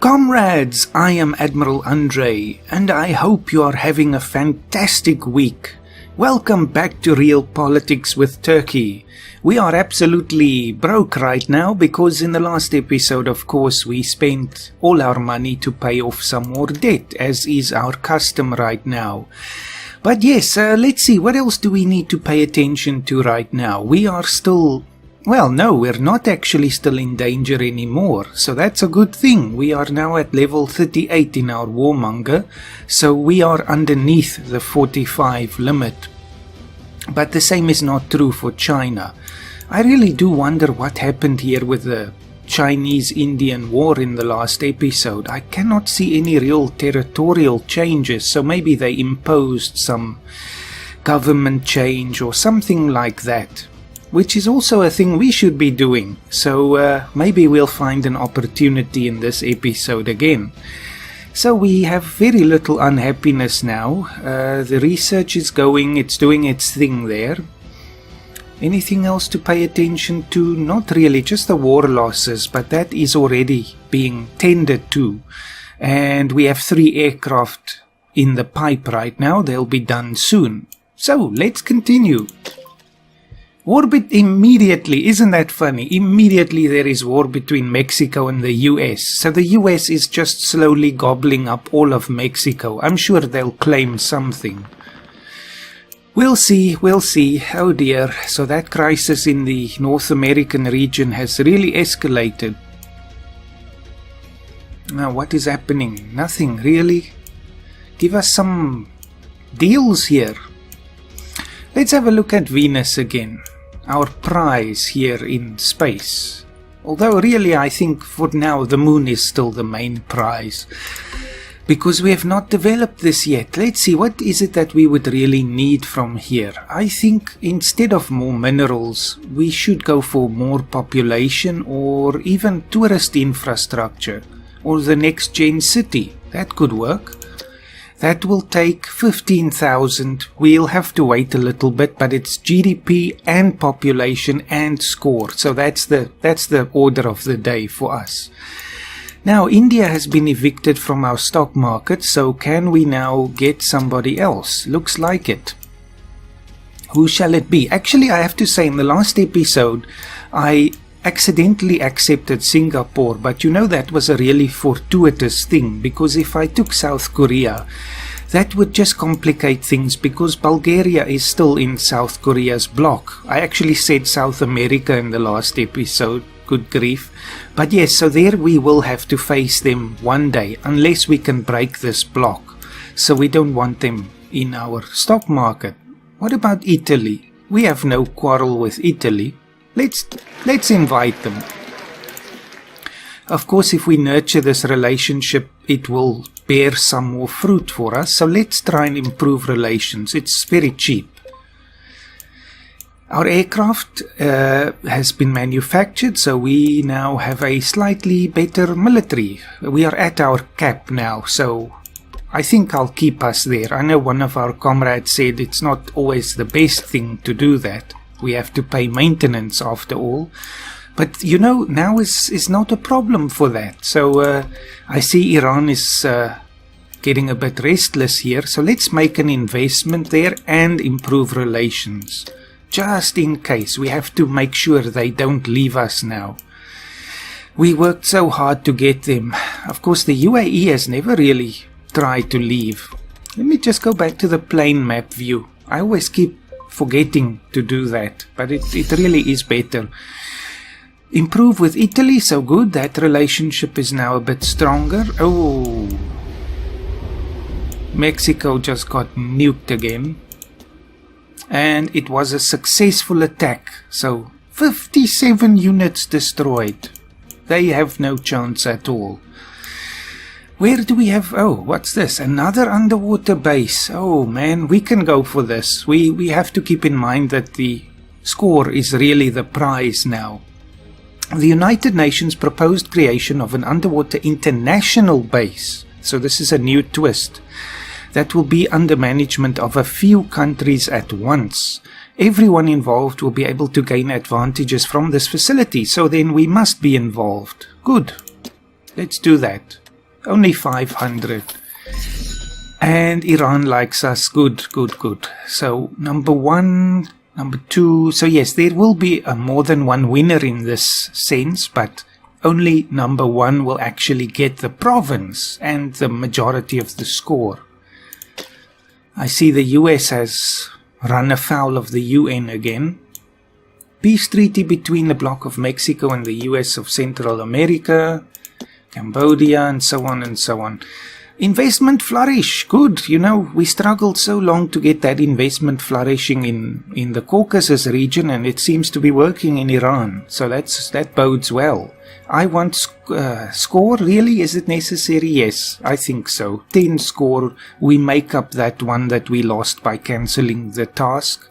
Comrades, I am Admiral Andre, and I hope you are having a fantastic week. Welcome back to Realpolitiks with Turkey. We are absolutely broke right now because in the last episode, of course, we spent all our money to pay off some more debt, as is our custom right now. But yes, let's see, what else do we need to pay attention to right now? We are still... Well, no, we're not actually still in danger anymore, so that's a good thing. We are now at level 38 in our warmonger, so we are underneath the 45 limit. But the same is not true for China. I really do wonder what happened here with the Chinese-Indian war in the last episode. I cannot see any real territorial changes, so maybe they imposed some government change or something like that. Which is also a thing we should be doing, so maybe we'll find an opportunity in this episode again. So we have very little unhappiness now. The research is going, it's doing its thing there. Anything else to pay attention to? Not really, just the war losses, but that is already being tended to. And we have 3 aircraft in the pipe right now, they'll be done soon. So let's continue. War immediately, isn't that funny? Immediately there is war between Mexico and the US. So the US is just slowly gobbling up all of Mexico. I'm sure they'll claim something. We'll see, we'll see. Oh dear. So that crisis in the North American region has really escalated. Now what is happening? Nothing really. Give us some deals here. Let's have a look at Venus again. Our prize here in space. Although really I think for now the moon is still the main prize. Because we have not developed this yet. Let's see, what is it that we would really need from here? I think instead of more minerals, we should go for more population or even tourist infrastructure. Or the next gen city. That could work. That will take 15,000. We'll have to wait a little bit, but it's GDP and population and score. So that's the order of the day for us. Now, India has been evicted from our stock market, so can we now get somebody else? Looks like it. Who shall it be? Actually, I have to say, in the last episode, I accidentally accepted Singapore, but you know that was a really fortuitous thing, because if I took South Korea, that would just complicate things because Bulgaria is still in South Korea's bloc. I actually said South America in the last episode, good grief. But yes, so there we will have to face them one day, unless we can break this bloc. So we don't want them in our stock market. What about Italy? We have no quarrel with Italy. Let's invite them. Of course, if we nurture this relationship, it will bear some more fruit for us. So let's try and improve relations. It's very cheap. Our aircraft has been manufactured, so we now have a slightly better military. We are at our cap now, so I think I'll keep us there. I know one of our comrades said it's not always the best thing to do that. We have to pay maintenance after all. But you know, now is not a problem for that. So I see Iran is getting a bit restless here. So let's make an investment there and improve relations. Just in case. We have to make sure they don't leave us now. We worked so hard to get them. Of course, the UAE has never really tried to leave. Let me just go back to the plane map view. I always keep forgetting to do that, but it really is better. Improve with Italy, so good. That relationship is now a bit stronger. Oh, Mexico just got nuked again, and it was a successful attack. So 57 units destroyed. They have no chance at all. Where do we have... Oh, what's this? Another underwater base. Oh, man, we can go for this. We have to keep in mind that the score is really the prize now. The United Nations proposed creation of an underwater international base. So this is a new twist. That will be under management of a few countries at once. Everyone involved will be able to gain advantages from this facility. So then we must be involved. Good. Let's do that. Only 500. And Iran likes us. Good, good, good. So, number 1, number 2. So, yes, there will be more than one winner in this sense, but only number 1 will actually get the province and the majority of the score. I see the US has run afoul of the UN again. Peace treaty between the bloc of Mexico and the US of Central America, Cambodia, and so on and so on. Investment flourish. Good. You know, we struggled so long to get that investment flourishing in the Caucasus region, and it seems to be working in Iran. So that bodes well. I want score. Really? Is it necessary? Yes, I think so. 10 score. We make up that one that we lost by cancelling the task.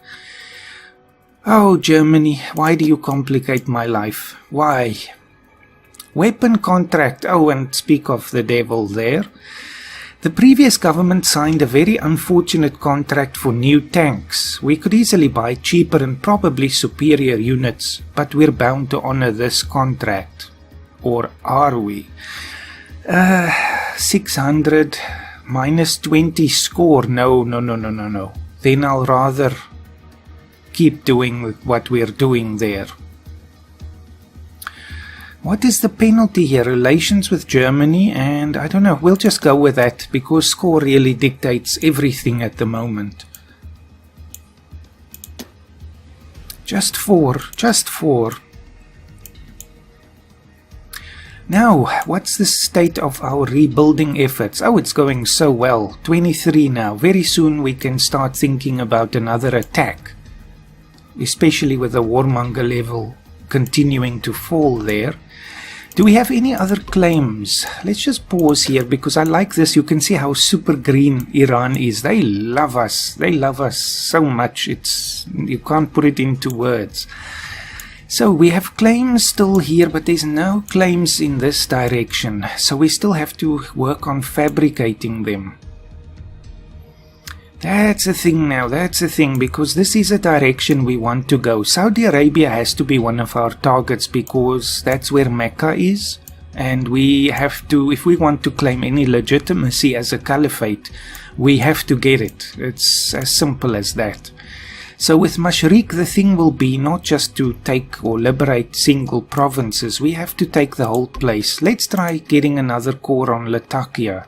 Oh, Germany, why do you complicate my life? Why? Weapon contract. Oh, and speak of the devil there. The previous government signed a very unfortunate contract for new tanks. We could easily buy cheaper and probably superior units, but we're bound to honor this contract. Or are we? 600 minus 20 score. No. Then I'll rather keep doing what we're doing there. What is the penalty here? Relations with Germany, and I don't know, we'll just go with that because score really dictates everything at the moment. Just 4. Now, what's the state of our rebuilding efforts? Oh, it's going so well. 23 now. Very soon we can start thinking about another attack, especially with the warmonger level continuing to fall there. Do we have any other claims? Let's just pause here because I like this. You can see how super green Iran is. They love us. They love us so much. You can't put it into words. So we have claims still here, but there's no claims in this direction. So we still have to work on fabricating them. That's the thing now, that's the thing, because this is a direction we want to go. Saudi Arabia has to be one of our targets because that's where Mecca is, and we have to, if we want to claim any legitimacy as a caliphate, we have to get it. It's as simple as that. So with Mashriq, the thing will be not just to take or liberate single provinces, we have to take the whole place. Let's try getting another core on Latakia.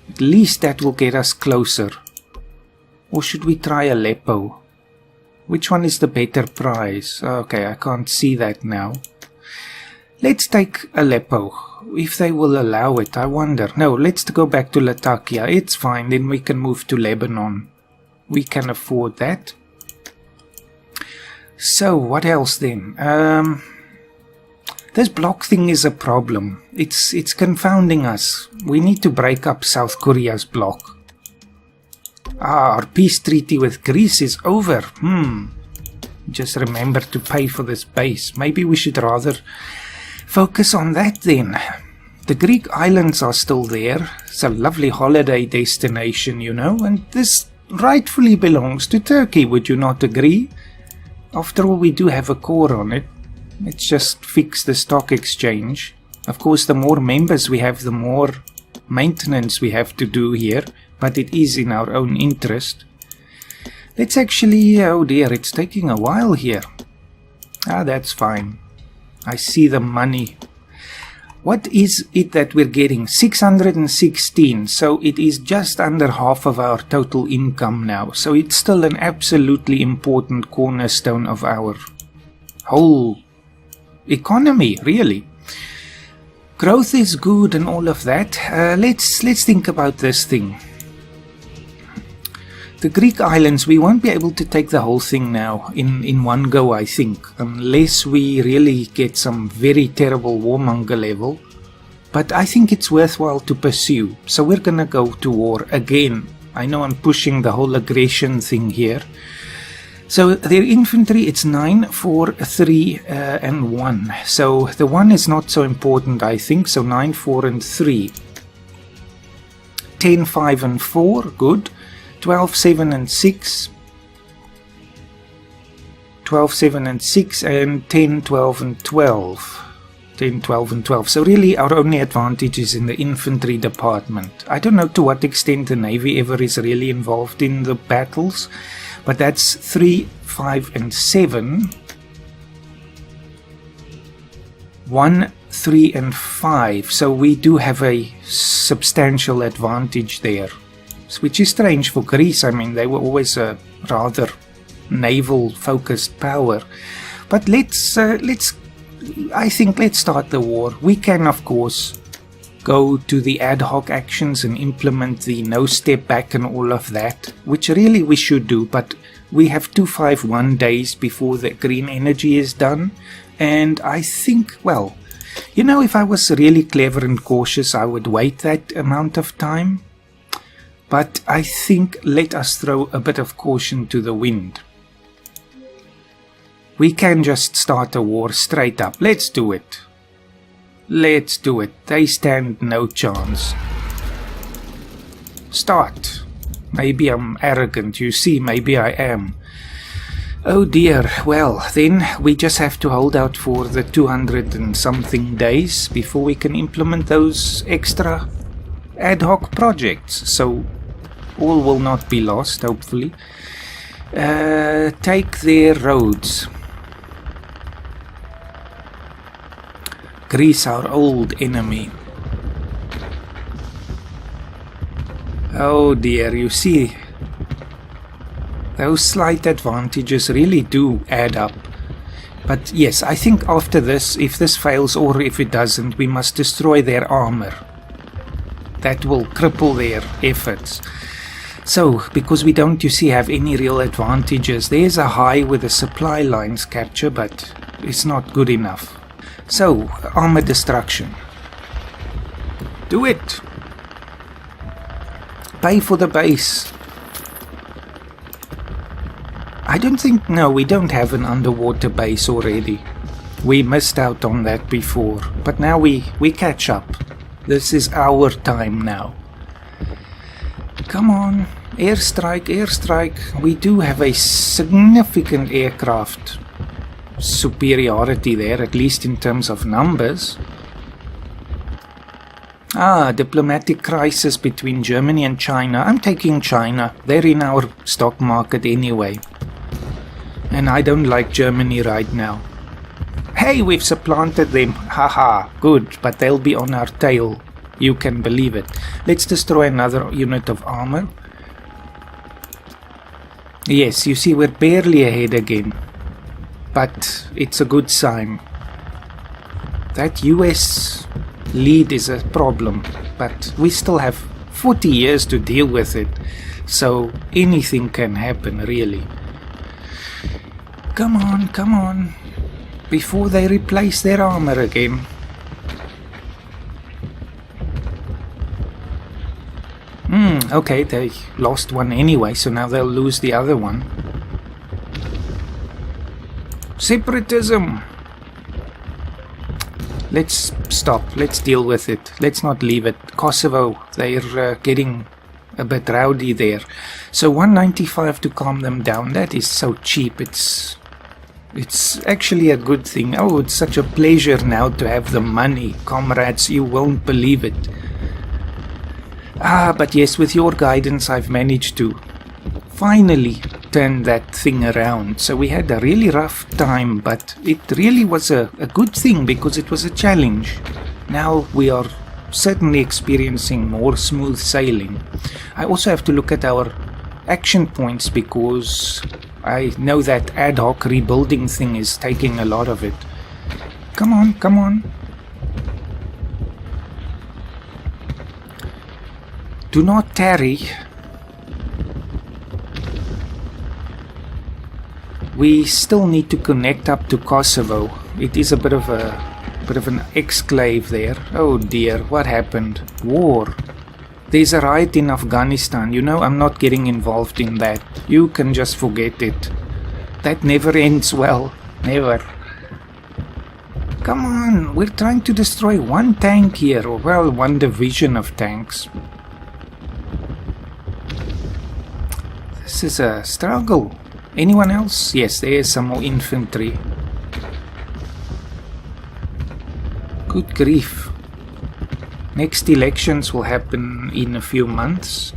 At least that will get us closer. Or should we try Aleppo? Which one is the better price? Okay, I can't see that now. Let's take Aleppo. If they will allow it, I wonder. No, let's go back to Latakia. It's fine, then we can move to Lebanon. We can afford that. So, what else then? This block thing is a problem. It's confounding us. We need to break up South Korea's block. Our peace treaty with Greece is over. Just remember to pay for this base. Maybe we should rather focus on that then. The Greek islands are still there. It's a lovely holiday destination, you know, and this rightfully belongs to Turkey, would you not agree? After all, we do have a core on it. Let's just fix the stock exchange. Of course, the more members we have, the more maintenance we have to do here, but it is in our own interest. Let's actually, oh dear, it's taking a while here. That's fine. I see the money. What is it that we're getting? 616, so it is just under half of our total income now. So it's still an absolutely important cornerstone of our whole economy, really. Growth is good and all of that. Let's think about this thing. The Greek islands, we won't be able to take the whole thing now in one go, I think, unless we really get some very terrible warmonger level. But I think it's worthwhile to pursue. So we're gonna go to war again. I know I'm pushing the whole aggression thing here. So their infantry, it's 9, 4, 3, and 1. So the 1 is not so important, I think. So 9, 4, and 3. 10, 5, and 4, good. 12, 7, and 6. 12, 7, and 6, and 10, 12, and 12. 10, 12, and 12. So really our only advantage is in the infantry department. I don't know to what extent the Navy ever is really involved in the battles, but that's 3, 5, and 7. 1, 3, and 5. So we do have a substantial advantage there, which is strange for Greece. I mean, they were always a rather naval-focused power. But let's start the war. We can, of course, go to the ad hoc actions and implement the no step back and all of that, which really we should do, but we have 251 days before the green energy is done. And I think, well, you know, if I was really clever and cautious, I would wait that amount of time. But I think let us throw a bit of caution to the wind. We can just start a war straight up. Let's do it. Let's do it. They stand no chance. Start. Maybe I'm arrogant, you see, maybe I am. Oh dear, well, then we just have to hold out for the 200 and something days before we can implement those extra ad hoc projects. So all will not be lost, hopefully. Take their roads. Greece, our old enemy. Oh dear, you see, those slight advantages really do add up. But yes, I think after this, if this fails or if it doesn't, we must destroy their armor. That will cripple their efforts. So, because we don't, you see, have any real advantages, there's a high with the supply lines capture, but it's not good enough. So, armor destruction. Do it! Pay for the base. I don't think, no, we don't have an underwater base already. We missed out on that before, but now we catch up. This is our time now. Come on, airstrike, airstrike. We do have a significant aircraft superiority there, at least in terms of numbers. Diplomatic crisis between Germany and China. I'm taking China. They're in our stock market anyway. And I don't like Germany right now. Hey, we've supplanted them. Haha, good, but they'll be on our tail. You can believe it. Let's destroy another unit of armor. Yes, you see, we're barely ahead again. But it's a good sign. That US lead is a problem, but we still have 40 years to deal with it, so anything can happen, really. Come on, come on, before they replace their armor again. Okay, they lost one anyway, so now they'll lose the other one. Separatism! Let's stop. Let's deal with it. Let's not leave it. Kosovo, they're getting a bit rowdy there. So 195 to calm them down. That is so cheap. It's actually a good thing. Oh, it's such a pleasure now to have the money. Comrades, you won't believe it. But yes, with your guidance I've managed to finally turn that thing around. So we had a really rough time, but it really was a good thing because it was a challenge. Now we are certainly experiencing more smooth sailing. I also have to look at our action points because I know that ad hoc rebuilding thing is taking a lot of it. Come on, come on. Do not tarry. We still need to connect up to Kosovo. It is a bit of an exclave there. Oh dear, what happened? War. There's a riot in Afghanistan. You know, I'm not getting involved in that. You can just forget it. That never ends well. Never. Come on, we're trying to destroy one tank here, or well, one division of tanks. This is a struggle. Anyone else? Yes, there is some more infantry. Good grief. Next elections will happen in a few months.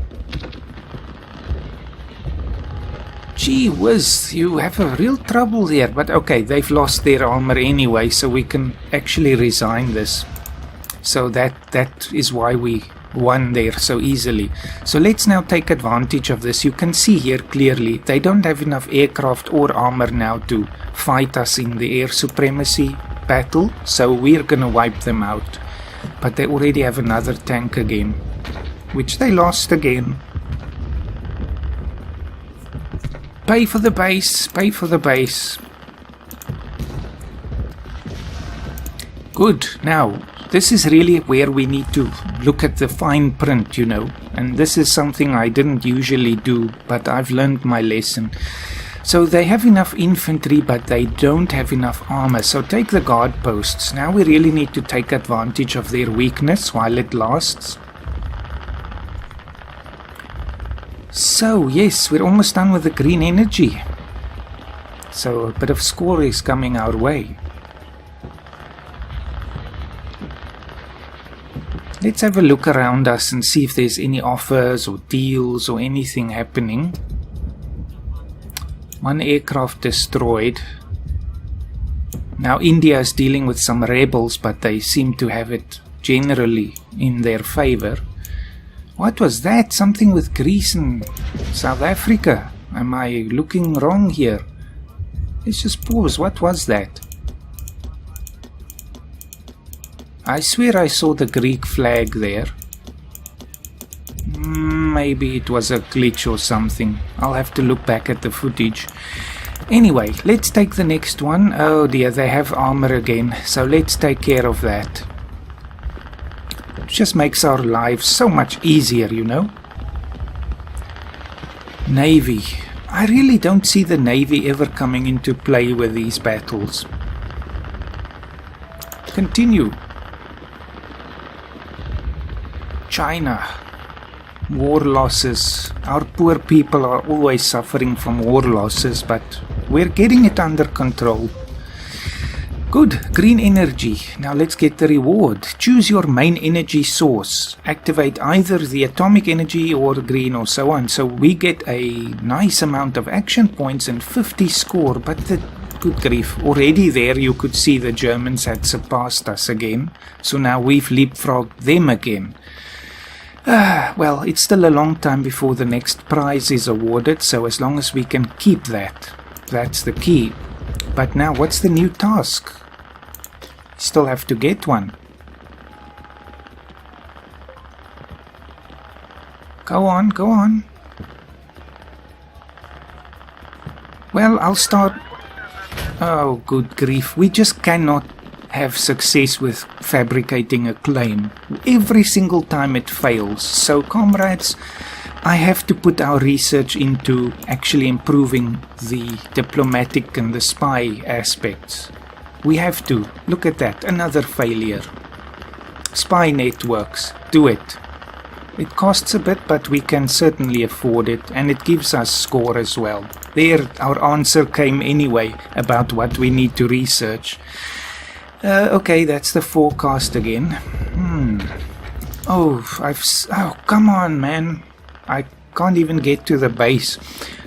Gee whiz, you have a real trouble there. But okay, they've lost their armor anyway, so we can actually resign this. So that is why we won there so easily. So let's now take advantage of this. You can see here clearly they don't have enough aircraft or armor now to fight us in the air supremacy battle, so we're gonna wipe them out. But they already have another tank again, which they lost again. Pay for the base, pay for the base. Good. Now this is really where we need to look at the fine print, you know, and this is something I didn't usually do, but I've learned my lesson. So they have enough infantry, but they don't have enough armor. So take the guard posts. Now we really need to take advantage of their weakness while it lasts. So yes, we're almost done with the green energy. So a bit of score is coming our way. Let's have a look around us and see if there's any offers or deals or anything happening. One aircraft destroyed. Now India is dealing with some rebels, but they seem to have it generally in their favor. What was that? Something with Greece and South Africa. Am I looking wrong here? Let's just pause. What was that? I swear I saw the Greek flag there. Maybe it was a glitch or something. I'll have to look back at the footage. Anyway, let's take the next one. Oh dear, they have armor again. So let's take care of that. It just makes our lives so much easier, you know. Navy. I really don't see the Navy ever coming into play with these battles. Continue. China. War losses. Our poor people are always suffering from war losses, but we're getting it under control. Good. Green energy. Now let's get the reward. Choose your main energy source. Activate either the atomic energy or green or so on. So we get a nice amount of action points and 50 score, but the good grief. Already there you could see the Germans had surpassed us again. So now we've leapfrogged them again. Well, it's still a long time before the next prize is awarded, so as long as we can keep that, that's the key. But now, what's the new task? Still have to get one. Go on, go on. Well, I'll start... Oh, good grief. We just cannot have success with fabricating a claim. Every single time it fails. So, comrades, I have to put our research into actually improving the diplomatic and the spy aspects. We have to. Look at that. Another failure. Spy networks. Do it. It costs a bit, but we can certainly afford it, and it gives us score as well. There, our answer came anyway about what we need to research. Okay, that's the forecast again. Oh, come on, man. I can't even get to the base.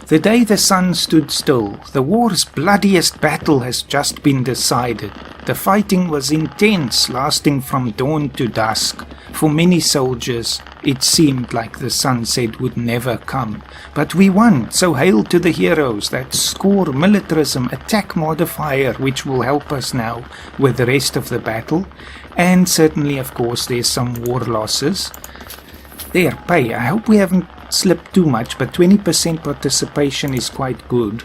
The day the sun stood still, the war's bloodiest battle has just been decided. The fighting was intense, lasting from dawn to dusk. For many soldiers, it seemed like the sunset would never come. But we won, so hail to the heroes that score militarism attack modifier, which will help us now with the rest of the battle. And certainly, of course, there's some war losses. There, pay. I hope we haven't slipped too much, but 20% participation is quite good.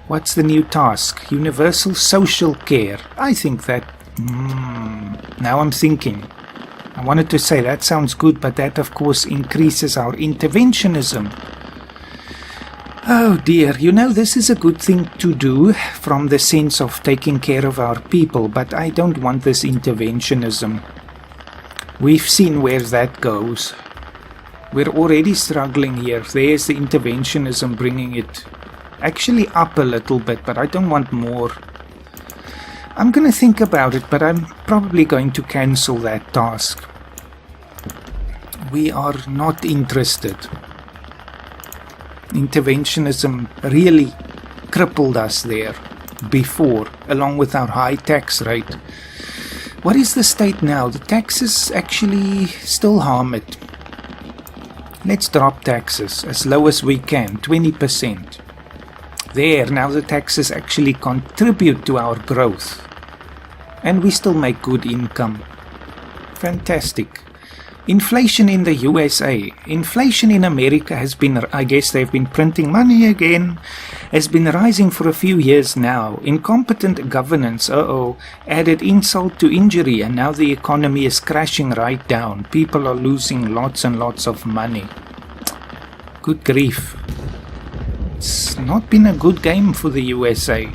What's the new task? Universal social care. I think that... now I'm thinking. I wanted to say that sounds good, but that of course increases our interventionism. Oh dear, you know, this is a good thing to do from the sense of taking care of our people, but I don't want this interventionism. We've seen where that goes. We're already struggling here. There's the interventionism bringing it actually up a little bit, but I don't want more. I'm going to think about it, but I'm probably going to cancel that task. We are not interested. Interventionism really crippled us there before, along with our high tax rate. What is the state now? The taxes actually still harm it. Let's drop taxes as low as we can, 20%. There, now the taxes actually contribute to our growth. And we still make good income. Fantastic. Inflation in the USA. Inflation in America has been, I guess they've been printing money again, has been rising for a few years now. Incompetent governance, added insult to injury, and now the economy is crashing right down. People are losing lots and lots of money. Good grief. It's not been a good game for the USA.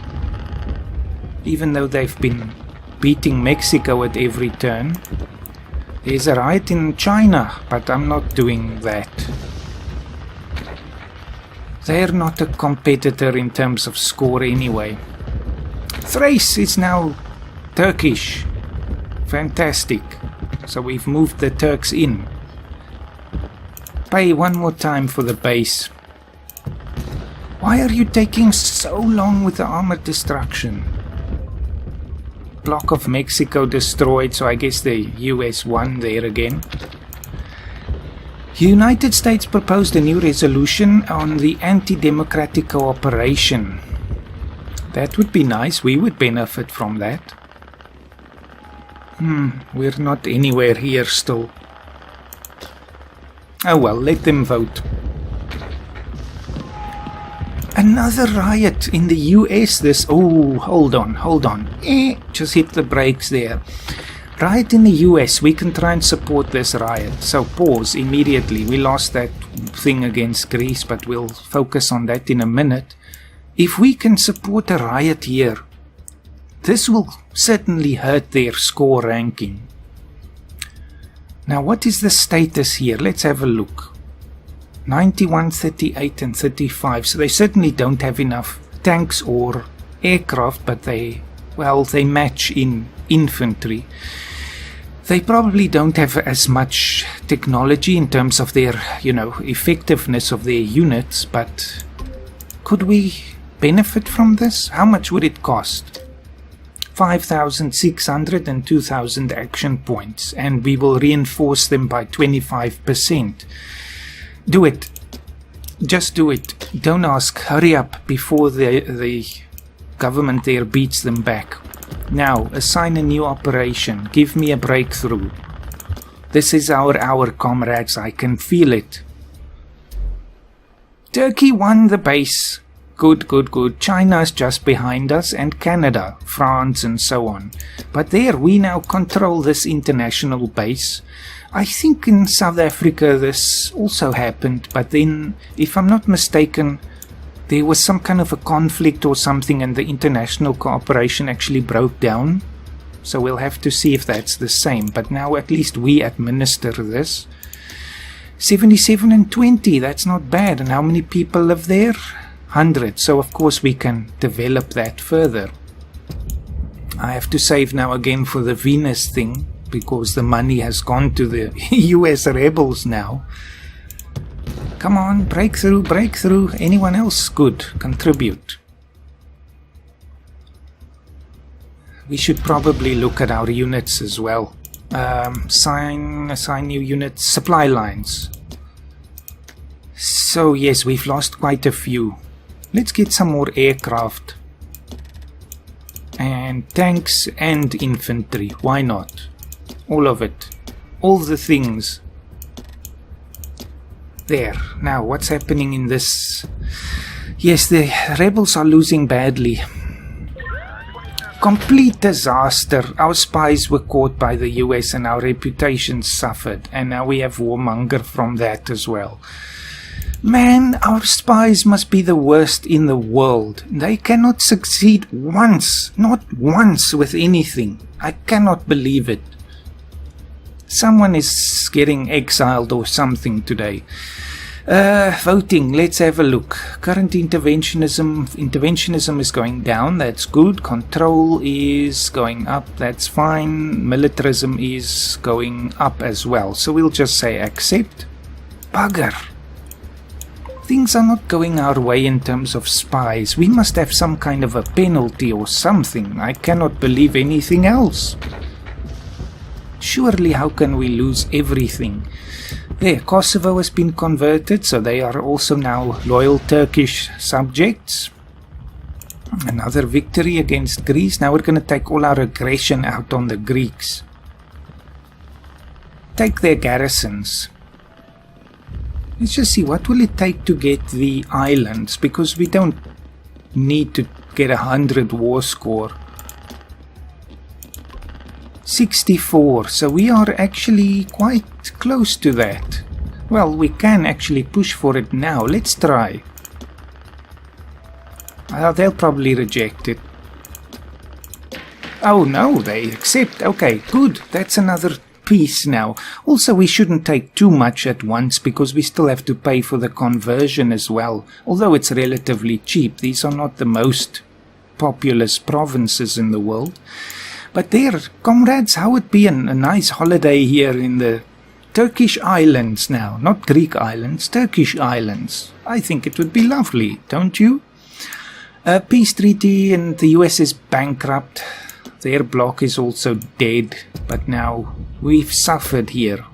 Even though they've been beating Mexico at every turn. There's a riot in China, but I'm not doing that. They're not a competitor in terms of score anyway. Thrace is now Turkish. Fantastic. So we've moved the Turks in. Pay one more time for the base. Why are you taking so long with the armored destruction? Block of Mexico destroyed, so I guess the US won there again. United States proposed a new resolution on the anti-democratic cooperation. That would be nice, we would benefit from that. We're not anywhere here still. Oh well, let them vote. Another riot in the US hold on. Just hit the brakes there. Riot in the US, we can try and support this riot. So pause immediately. We lost that thing against Greece, but we'll focus on that in a minute. If we can support a riot here, this will certainly hurt their score ranking. Now what is the status here? Let's have a look. 91, 38 and 35. So they certainly don't have enough tanks or aircraft, but they match in infantry. They probably don't have as much technology in terms of their, effectiveness of their units, but could we benefit from this? How much would it cost? 5,600 and 2,000 action points, and we will reinforce them by 25%. Do it. Just do it. Don't ask. Hurry up before the government there beats them back. Now, assign a new operation. Give me a breakthrough. This is our hour, comrades. I can feel it. Turkey won the base. Good. China's just behind us, and Canada, France, and so on. But there, we now control this international base. I think in South Africa this also happened, but then, if I'm not mistaken, there was some kind of a conflict or something and the international cooperation actually broke down. So we'll have to see if that's the same, but now at least we administer this. 77 and 20, that's not bad. And how many people live there? 100, so of course we can develop that further. I have to save now again for the Venus thing, because the money has gone to the US rebels now. Come on, breakthrough. Anyone else? Good, contribute. We should probably look at our units as well. Assign new units, supply lines. So yes, we've lost quite a few. Let's get some more aircraft. And tanks and infantry, why not? All of it. All the things. There. Now, what's happening in this? Yes, the rebels are losing badly. Complete disaster. Our spies were caught by the US and our reputations suffered. And now we have warmonger from that as well. Man, our spies must be the worst in the world. They cannot succeed once. Not once with anything. I cannot believe it. Someone is getting exiled or something today. Voting, let's have a look. Current interventionism is going down, that's good. Control is going up, that's fine. Militarism is going up as well. So we'll just say accept. Bugger. Things are not going our way in terms of spies. We must have some kind of a penalty or something. I cannot believe anything else. Surely how can we lose everything? There, Kosovo has been converted, so they are also now loyal Turkish subjects. Another victory against Greece. Now we're going to take all our aggression out on the Greeks. Take their garrisons. Let's just see, what will it take to get the islands? Because we don't need to get 100 war score. 64, so we are actually quite close to that. Well, we can actually push for it now. Let's try. They'll probably reject it. Oh no, they accept. Okay, good. That's another piece now. Also, we shouldn't take too much at once because we still have to pay for the conversion as well. Although it's relatively cheap. These are not the most populous provinces in the world. But there, comrades, how would be a nice holiday here in the Turkish islands now. Not Greek islands, Turkish islands. I think it would be lovely, don't you? Peace treaty, and the US is bankrupt. Their bloc is also dead. But now we've suffered here.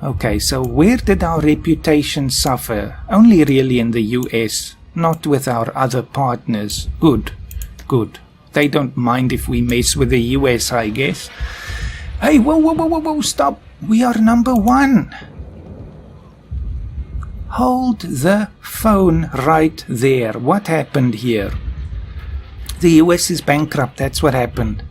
Okay, so where did our reputation suffer? Only really in the US, not with our other partners. Good, good. They don't mind if we mess with the US, I guess. Hey, whoa, stop. We are number 1. Hold the phone right there. What happened here? The US is bankrupt. That's what happened.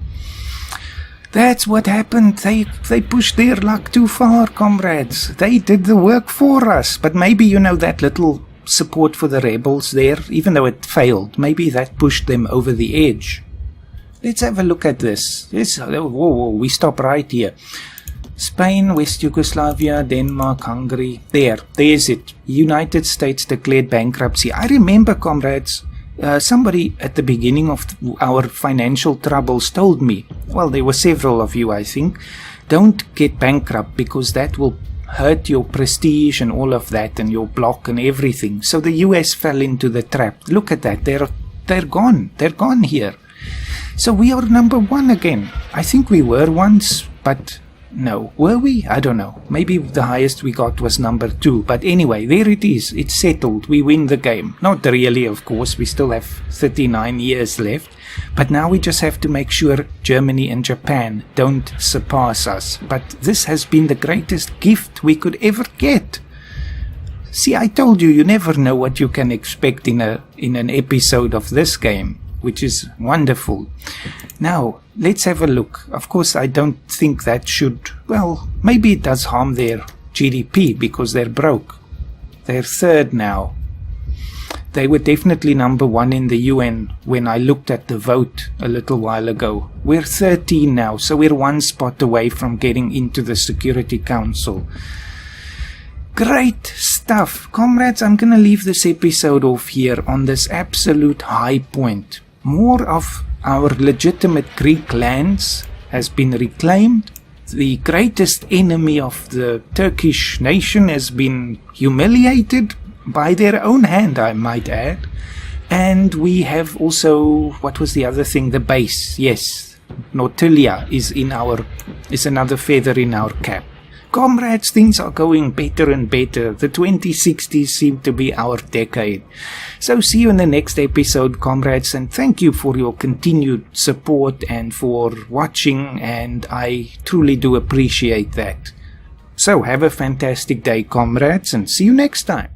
That's what happened. They pushed their luck too far, comrades. They did the work for us. But maybe, you know, that little support for the rebels there, even though it failed, maybe that pushed them over the edge. Let's have a look at this. Yes, whoa, we stop right here. Spain, West Yugoslavia, Denmark, Hungary. There's it. United States declared bankruptcy. I remember, comrades, somebody at the beginning of our financial troubles told me, well, there were several of you, I think, don't get bankrupt because that will hurt your prestige and all of that and your bloc and everything. So the US fell into the trap. Look at that. They're gone. They're gone here. So we are number 1 again. I think we were once, but no. Were we? I don't know. Maybe the highest we got was number 2. But anyway, there it is. It's settled. We win the game. Not really, of course. We still have 39 years left. But now we just have to make sure Germany and Japan don't surpass us. But this has been the greatest gift we could ever get. See, I told you, you never know what you can expect in an episode of this game, which is wonderful. Now, let's have a look. Of course, I don't think that should, well, maybe it does harm their GDP because they're broke. They're 3rd now. They were definitely number 1 in the UN when I looked at the vote a little while ago. We're 13 now, so we're 1 spot away from getting into the Security Council. Great stuff. Comrades, I'm going to leave this episode off here on this absolute high point. More of our legitimate Greek lands has been reclaimed. The greatest enemy of the Turkish nation has been humiliated by their own hand, I might add. And we have also, what was the other thing? The base. Yes, Nautilia is another feather in our cap. Comrades, things are going better and better. The 2060s seem to be our decade. So see you in the next episode, comrades, and thank you for your continued support and for watching, and I truly do appreciate that. So have a fantastic day, comrades, and see you next time.